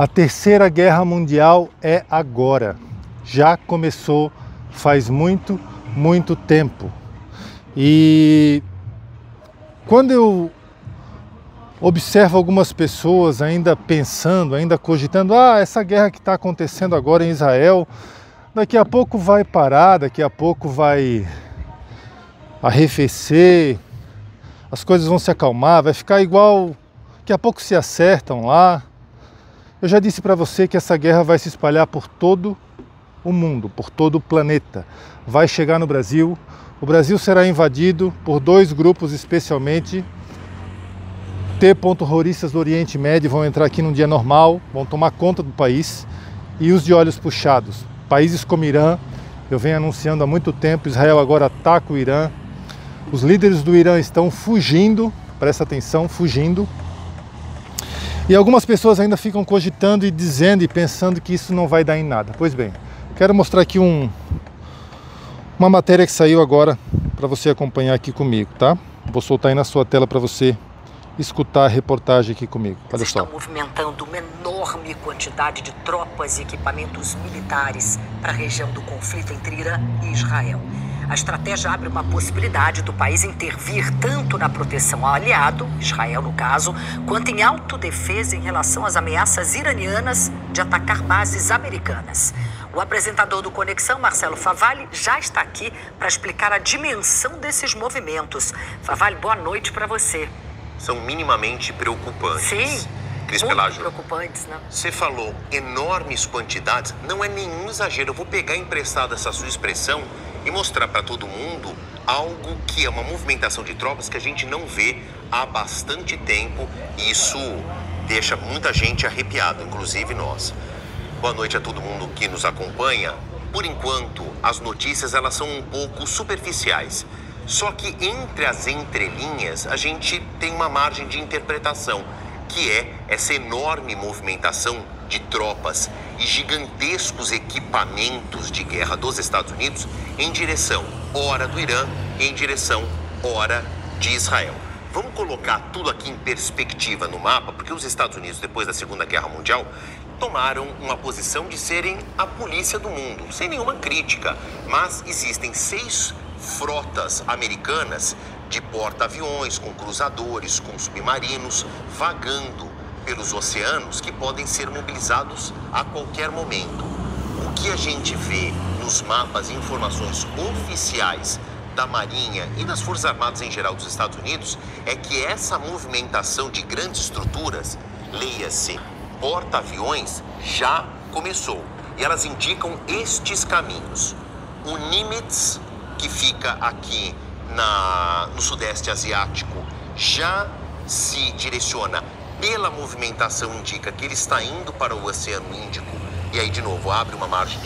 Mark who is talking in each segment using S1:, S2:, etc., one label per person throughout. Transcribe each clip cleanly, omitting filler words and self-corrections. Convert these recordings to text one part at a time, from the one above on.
S1: A Terceira Guerra Mundial é agora. Já começou faz muito tempo. E quando eu observo algumas pessoas ainda pensando, ainda cogitando, essa guerra que está acontecendo agora em Israel, daqui a pouco vai parar, daqui a pouco vai arrefecer, as coisas vão se acalmar, vai ficar igual, daqui a pouco se acertam lá. Eu já disse para você que essa guerra vai se espalhar por todo o mundo, por todo o planeta. Vai chegar no Brasil. O Brasil será invadido por dois grupos especialmente. Terroristas do Oriente Médio vão entrar aqui num dia normal, vão tomar conta do país. E os de olhos puxados, países como Irã, eu venho anunciando há muito tempo, Israel agora ataca o Irã. Os líderes do Irã estão fugindo, presta atenção, fugindo. E algumas pessoas ainda ficam cogitando e dizendo e pensando que isso não vai dar em nada. Pois bem, quero mostrar aqui uma matéria que saiu agora para você acompanhar aqui comigo, tá? Vou soltar aí na sua tela para você escutar a reportagem aqui comigo. Olha só.
S2: Estão movimentando uma enorme quantidade de tropas e equipamentos militares para a região do conflito entre Irã e Israel. A estratégia abre uma possibilidade do país intervir tanto na proteção ao aliado, Israel no caso, quanto em autodefesa em relação às ameaças iranianas de atacar bases americanas. O apresentador do Conexão, Marcelo Favalli, já está aqui para explicar a dimensão desses movimentos. Favalli, boa noite para você.
S3: São minimamente preocupantes.
S2: Sim,
S3: Cris
S2: muito
S3: Pelágio,
S2: preocupantes, né?
S3: você falou enormes quantidades, não é nenhum exagero. Eu vou pegar emprestada essa sua expressão e mostrar para todo mundo algo que é uma movimentação de tropas que a gente não vê há bastante tempo. E isso deixa muita gente arrepiada, inclusive nós. Boa noite a todo mundo que nos acompanha. Por enquanto, as notícias elas são um pouco superficiais. Só que entre as entrelinhas, a gente tem uma margem de interpretação, que é essa enorme movimentação de tropas e gigantescos equipamentos de guerra dos Estados Unidos em direção, ora do Irã, e em direção, ora de Israel. Vamos colocar tudo aqui em perspectiva no mapa, porque os Estados Unidos, depois da Segunda Guerra Mundial, tomaram uma posição de serem a polícia do mundo, sem nenhuma crítica. Mas existem 6 frotas americanas de porta-aviões, com cruzadores, com submarinos, vagando pelos oceanos que podem ser mobilizados a qualquer momento. O que a gente vê nos mapas e informações oficiais da Marinha e das Forças Armadas em geral dos Estados Unidos é que essa movimentação de grandes estruturas, leia-se porta-aviões, já começou. E elas indicam estes caminhos. O Nimitz, que fica aqui no Sudeste Asiático, já se direciona pela movimentação, indica que ele está indo para o Oceano Índico. E aí, de novo, abre uma margem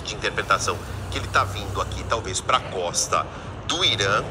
S3: de interpretação que ele está vindo aqui, talvez, para a costa do Irã.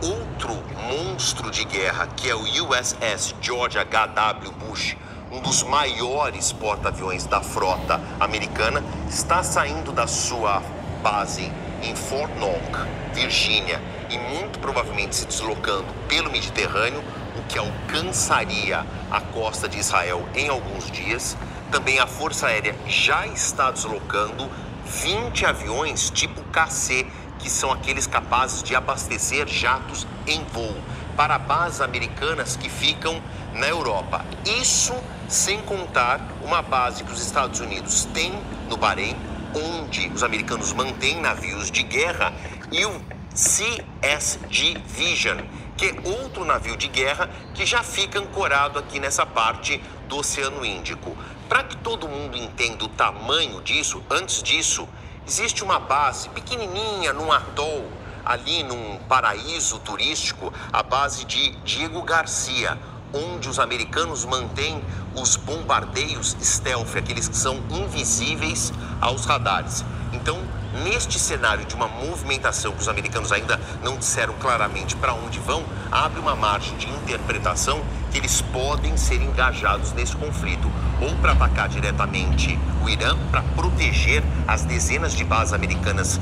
S3: Outro monstro de guerra, que é o USS George H.W. Bush, um dos maiores porta-aviões da frota americana, está saindo da sua base em Fort Knox, Virgínia, e muito provavelmente se deslocando pelo Mediterrâneo, o que alcançaria a costa de Israel em alguns dias. Também a Força Aérea já está deslocando 20 aviões tipo KC, que são aqueles capazes de abastecer jatos em voo para bases americanas que ficam na Europa. Isso sem contar uma base que os Estados Unidos têm no Bahrein, onde os americanos mantêm navios de guerra, e o CSG Vision, que é outro navio de guerra que já fica ancorado aqui nessa parte do Oceano Índico. Para que todo mundo entenda o tamanho disso, antes disso, existe uma base pequenininha num atol, ali num paraíso turístico, a base de Diego Garcia, onde os americanos mantêm os bombardeios stealth, aqueles que são invisíveis aos radares. Então, neste cenário de uma movimentação que os americanos ainda não disseram claramente para onde vão, abre uma margem de interpretação que eles podem ser engajados nesse conflito, ou para atacar diretamente o Irã, para proteger as dezenas de bases americanas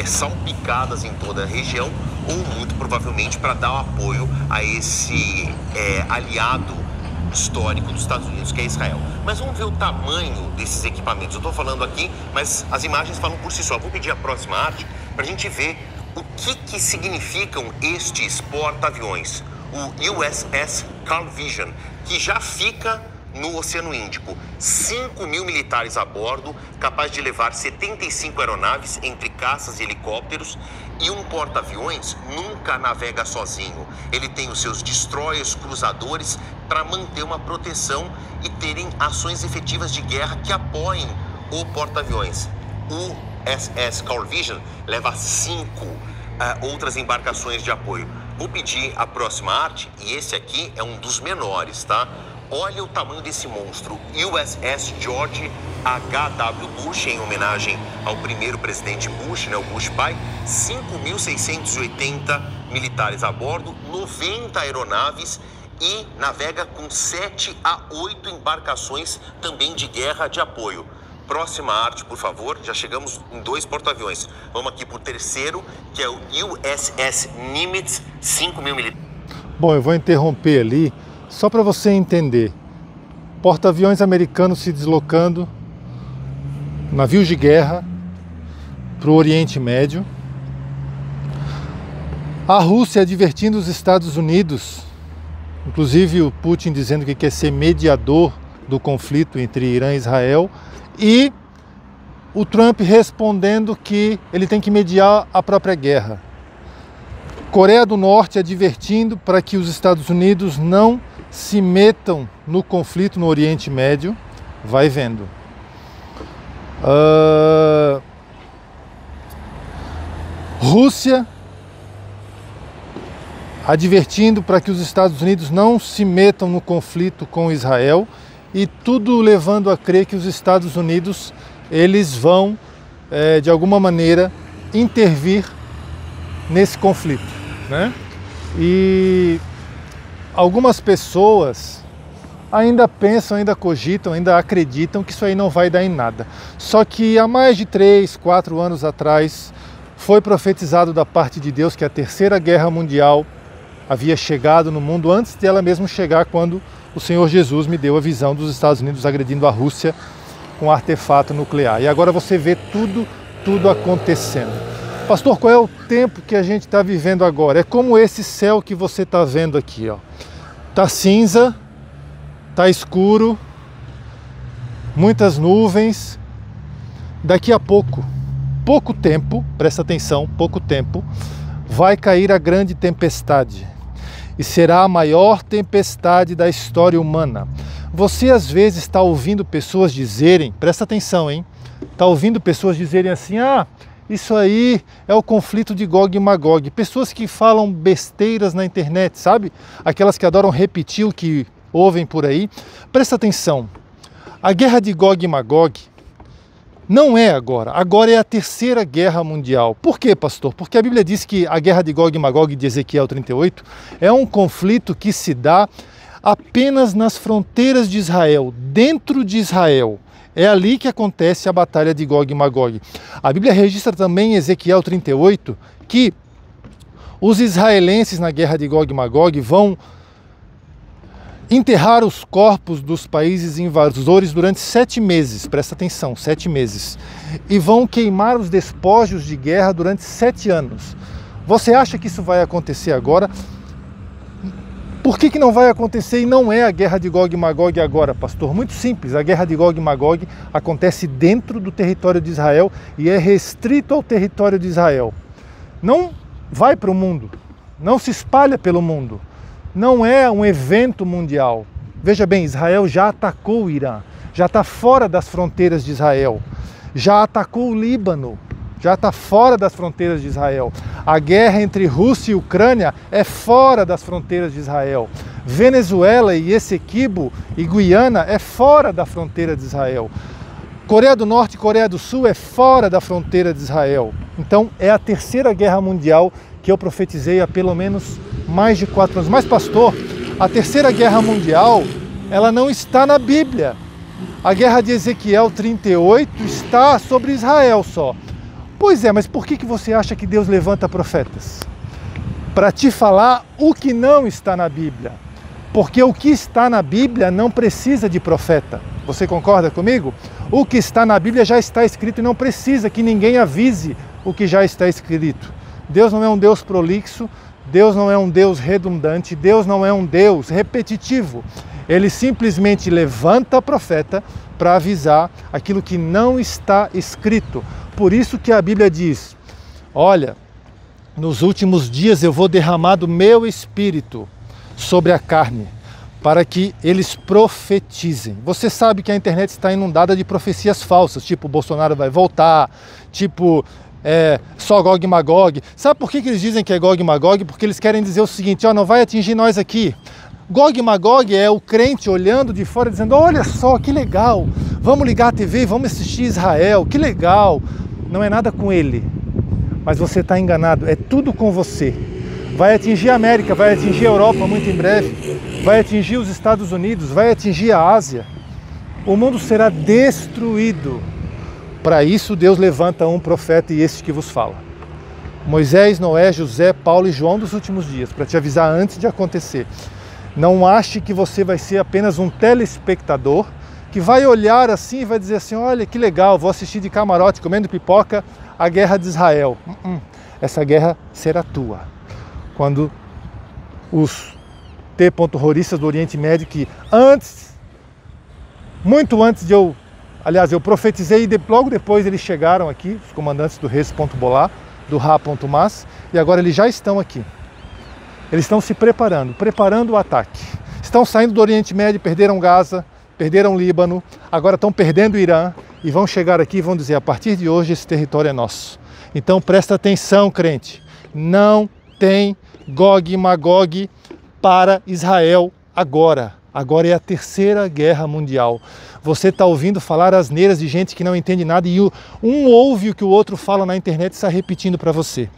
S3: salpicadas em toda a região, ou muito provavelmente para dar apoio a esse aliado histórico dos Estados Unidos, que é Israel. Mas vamos ver o tamanho desses equipamentos. Eu estou falando aqui, mas as imagens falam por si só. Vou pedir a próxima arte para a gente ver o que significam estes porta-aviões. O USS Carl Vinson, que já fica no Oceano Índico. 5.000 militares a bordo, capaz de levar 75 aeronaves entre caças e helicópteros. E um porta-aviões nunca navega sozinho. Ele tem os seus destroyers, cruzadores, para manter uma proteção e terem ações efetivas de guerra que apoiem o porta-aviões. O USS Carl Vinson leva 5 outras embarcações de apoio. Vou pedir a próxima arte, e esse aqui é um dos menores, tá? Olha o tamanho desse monstro, USS George H.W. Bush, em homenagem ao primeiro presidente Bush, né, o Bush pai. 5.680 militares a bordo, 90 aeronaves e navega com 7 a 8 embarcações também de guerra de apoio. Próxima arte, por favor. Já chegamos em 2 porta-aviões. Vamos aqui para o terceiro, que é o USS Nimitz, 5.000 militares.
S1: Bom, eu vou interromper ali, só para você entender. Porta-aviões americanos se deslocando, navios de guerra, para o Oriente Médio. A Rússia advertindo os Estados Unidos, inclusive o Putin dizendo que quer ser mediador do conflito entre Irã e Israel, e o Trump respondendo que ele tem que mediar a própria guerra. Coreia do Norte advertindo para que os Estados Unidos não se metam no conflito no Oriente Médio. Vai vendo. Rússia advertindo para que os Estados Unidos não se metam no conflito com Israel, e tudo levando a crer que os Estados Unidos eles vão, de alguma maneira, intervir nesse conflito, né? E algumas pessoas ainda pensam, ainda cogitam, ainda acreditam que isso aí não vai dar em nada. Só que há mais de 3, 4 anos atrás foi profetizado da parte de Deus que a Terceira Guerra Mundial havia chegado no mundo antes dela mesmo chegar, quando o Senhor Jesus me deu a visão dos Estados Unidos agredindo a Rússia com um artefato nuclear. E agora você vê tudo acontecendo. Pastor, qual é o tempo que a gente está vivendo agora? É como esse céu que você está vendo aqui, ó. Tá cinza, tá escuro, muitas nuvens. Daqui a pouco tempo, presta atenção, pouco tempo, vai cair a grande tempestade. E será a maior tempestade da história humana. Você às vezes está ouvindo pessoas dizerem, presta atenção, hein? Está ouvindo pessoas dizerem assim, isso aí é o conflito de Gog e Magog. Pessoas que falam besteiras na internet, sabe? Aquelas que adoram repetir o que ouvem por aí. Presta atenção, a guerra de Gog e Magog não é agora. Agora é a Terceira Guerra Mundial. Por quê, pastor? Porque a Bíblia diz que a guerra de Gog e Magog de Ezequiel 38 é um conflito que se dá apenas nas fronteiras de Israel, dentro de Israel. É ali que acontece a batalha de Gog e Magog. A Bíblia registra também em Ezequiel 38 que os israelenses na guerra de Gog e Magog vão enterrar os corpos dos países invasores durante 7 meses, presta atenção, 7 meses, e vão queimar os despojos de guerra durante 7 anos. Você acha que isso vai acontecer agora? Por que não vai acontecer e não é a guerra de Gog e Magog agora, pastor? Muito simples, a guerra de Gog e Magog acontece dentro do território de Israel e é restrito ao território de Israel. Não vai para o mundo, não se espalha pelo mundo. Não é um evento mundial. Veja bem, Israel já atacou o Irã, já está fora das fronteiras de Israel, já atacou o Líbano, já está fora das fronteiras de Israel. A guerra entre Rússia e Ucrânia é fora das fronteiras de Israel. Venezuela e Essequibo e Guiana é fora da fronteira de Israel. Coreia do Norte e Coreia do Sul é fora da fronteira de Israel. Então é a Terceira Guerra Mundial que eu profetizei há pelo menos mais de 4 anos. Mas, pastor, a Terceira Guerra Mundial, ela não está na Bíblia. A guerra de Ezequiel 38 está sobre Israel só. Pois é, mas por que você acha que Deus levanta profetas? Para te falar o que não está na Bíblia. Porque o que está na Bíblia não precisa de profeta. Você concorda comigo? O que está na Bíblia já está escrito e não precisa que ninguém avise o que já está escrito. Deus não é um Deus prolixo, Deus não é um Deus redundante, Deus não é um Deus repetitivo. Ele simplesmente levanta profeta para avisar aquilo que não está escrito. Por isso que a Bíblia diz, olha, nos últimos dias eu vou derramar do meu espírito sobre a carne, para que eles profetizem. Você sabe que a internet está inundada de profecias falsas, tipo Bolsonaro vai voltar, tipo só Gog e Magog. Sabe por que eles dizem que é Gog e Magog? Porque eles querem dizer o seguinte, ó, não vai atingir nós aqui. Gog e Magog é o crente olhando de fora dizendo, olha só, que legal, vamos ligar a TV, vamos assistir Israel, que legal. Não é nada com ele, mas você está enganado, é tudo com você. Vai atingir a América, vai atingir a Europa muito em breve, vai atingir os Estados Unidos, vai atingir a Ásia. O mundo será destruído. Para isso Deus levanta um profeta e este que vos fala. Moisés, Noé, José, Paulo e João dos últimos dias, para te avisar antes de acontecer. Não ache que você vai ser apenas um telespectador que vai olhar assim e vai dizer assim, olha que legal, vou assistir de camarote, comendo pipoca, a guerra de Israel. Essa guerra será tua. Quando os terroristas do Oriente Médio, que muito antes de eu profetizei e logo depois eles chegaram aqui, os comandantes do Res.Bolá, do Ra.Mas, e agora eles já estão aqui. Eles estão se preparando o ataque. Estão saindo do Oriente Médio, perderam Gaza, perderam Líbano, agora estão perdendo o Irã e vão chegar aqui e vão dizer, a partir de hoje esse território é nosso. Então presta atenção, crente, não tem Gog e Magog para Israel agora. Agora é a terceira guerra mundial. Você está ouvindo falar asneiras de gente que não entende nada e um ouve o que o outro fala na internet e está repetindo para você.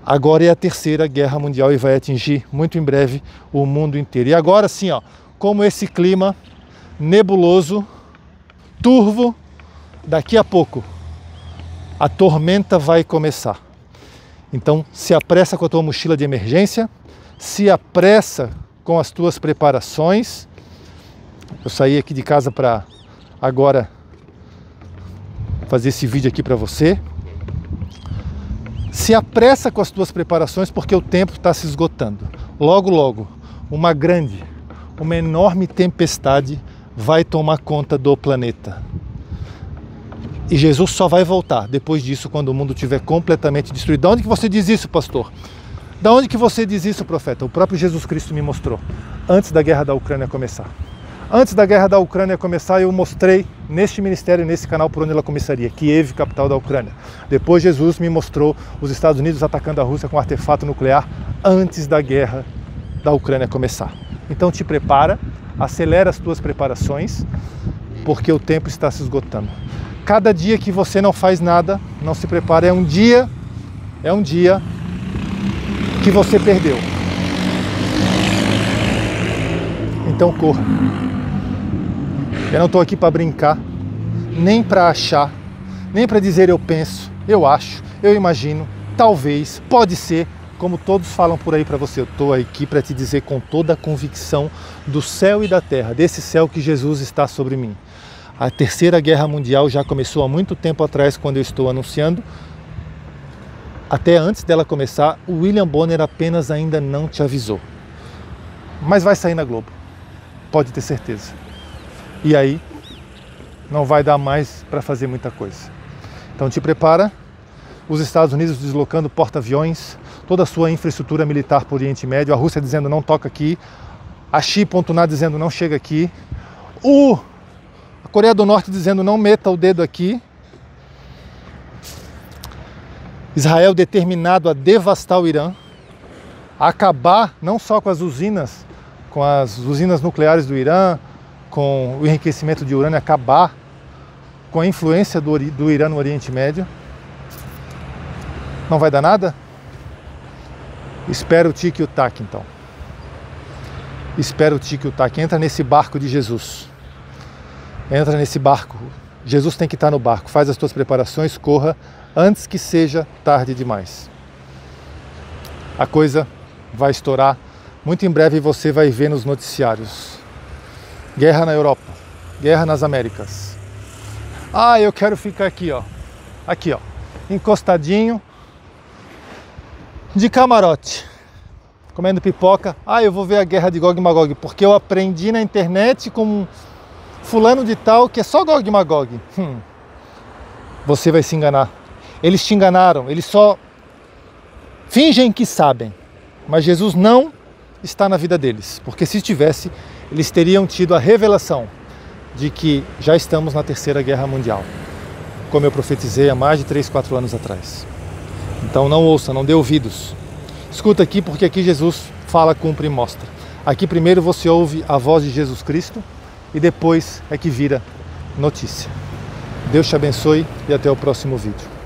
S1: Agora é a terceira guerra mundial e vai atingir muito em breve o mundo inteiro. E agora sim, ó, como esse clima nebuloso, turvo, daqui a pouco a tormenta vai começar. Então se apressa com a tua mochila de emergência, se apressa com as tuas preparações. Eu saí aqui de casa para agora fazer esse vídeo aqui para você. Se apressa com as tuas preparações porque o tempo está se esgotando. Logo, logo, uma enorme tempestade vai tomar conta do planeta. E Jesus só vai voltar depois disso, quando o mundo estiver completamente destruído. De onde que você diz isso, pastor? Da onde que você diz isso, profeta? O próprio Jesus Cristo me mostrou, antes da guerra da Ucrânia começar. Antes da guerra da Ucrânia começar, eu mostrei neste ministério, nesse canal, por onde ela começaria, Kiev, capital da Ucrânia. Depois Jesus me mostrou os Estados Unidos atacando a Rússia com artefato nuclear, antes da guerra da Ucrânia começar. Então te prepara, acelera as tuas preparações, porque o tempo está se esgotando. Cada dia que você não faz nada, não se prepara, é um dia que você perdeu. Então corra. Eu não estou aqui para brincar, nem para achar, nem para dizer eu penso, eu acho, eu imagino, talvez, pode ser, como todos falam por aí para você. Eu estou aqui para te dizer com toda a convicção do céu e da terra, desse céu que Jesus está sobre mim. A terceira guerra mundial já começou há muito tempo atrás, quando eu estou anunciando. Até antes dela começar, o William Bonner apenas ainda não te avisou. Mas vai sair na Globo, pode ter certeza. E aí não vai dar mais para fazer muita coisa. Então te prepara, os Estados Unidos deslocando porta-aviões, toda a sua infraestrutura militar para o Oriente Médio, a Rússia dizendo não toca aqui, a Xi.na dizendo não chega aqui, a Coreia do Norte dizendo não meta o dedo aqui, Israel determinado a devastar o Irã, a acabar não só com as usinas nucleares do Irã, com o enriquecimento de urânio, acabar com a influência do Irã no Oriente Médio. Não vai dar nada? Espera o tique e o taque, então. Espera o tique e o taque. Entra nesse barco de Jesus. Entra nesse barco. Jesus tem que estar no barco. Faz as tuas preparações, corra, antes que seja tarde demais. A coisa vai estourar Muito em breve você vai ver nos noticiários. Guerra na Europa, guerra nas Américas. Ah, eu quero ficar aqui, ó. Aqui, ó. Encostadinho. De camarote. Comendo pipoca. Ah, eu vou ver a guerra de Gog e Magog. Porque eu aprendi na internet com fulano de tal que é só Gog e Magog. Você vai se enganar. Eles te enganaram. Eles só fingem que sabem. Mas Jesus não está na vida deles. Porque se estivesse, eles teriam tido a revelação de que já estamos na Terceira Guerra Mundial, como eu profetizei há mais de 3, 4 anos atrás. Então não ouça, não dê ouvidos. Escuta aqui, porque aqui Jesus fala, cumpre e mostra. Aqui primeiro você ouve a voz de Jesus Cristo e depois é que vira notícia. Deus te abençoe e até o próximo vídeo.